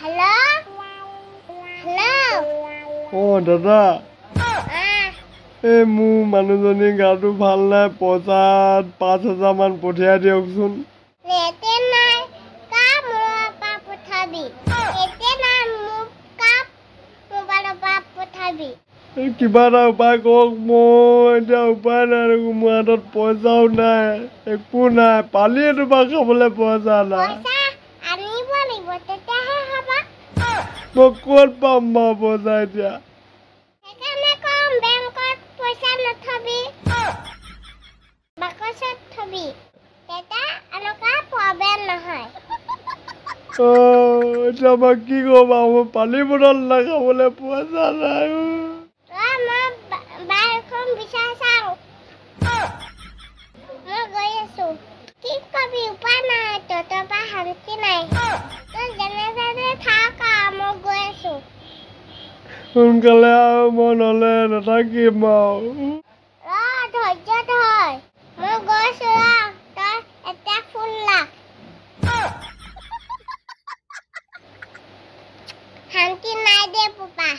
Hello? Hello? Oh, দাদা মোৰ মানুহজনী গাটো ভাল নাই পইচাত 5,000 মান পঠিয়াই দিয়কচোন ৰেতে নাই কা মোবাইলৰ পঠাবি ৰেতে নাই মোক কা মোবাইলৰ পঠাবি কিবা এটা উপায় কৰক মই এতিয়া উপায় নাই মোৰ হাতত পইচাও নাই একো নাই পানী এটোপা খাবলৈ পইচা নাই পইচা আনিব লাগিব তেতিয়াহে হ'ব মই ক'ত পাম বাৰু পইচা এতিয়া সেইকাৰণে কম বেংকত পইচা নথবি বাকচত থবি তেতিয়া এনেকুৱা প্ৰব্লেম নহয় এতিয়া মই কি কৰোঁ বাৰু মই পানী বটল নাখাবলৈ পইচা নাই মই বাৰখন বিচাৰি চাওঁ মই গৈ আছো কি কবি উপায় নাই তহঁতৰ পৰা শান্তি নাই তই যেনে যেনে থাক মই গৈ আছো সোনকালে আৰু মই নহ'লে নাথাকিম আৰু ধৈৰ্য ধৰ মই গৈছো তই এটা ফোন লাগ শান্তি নাই দে পাপা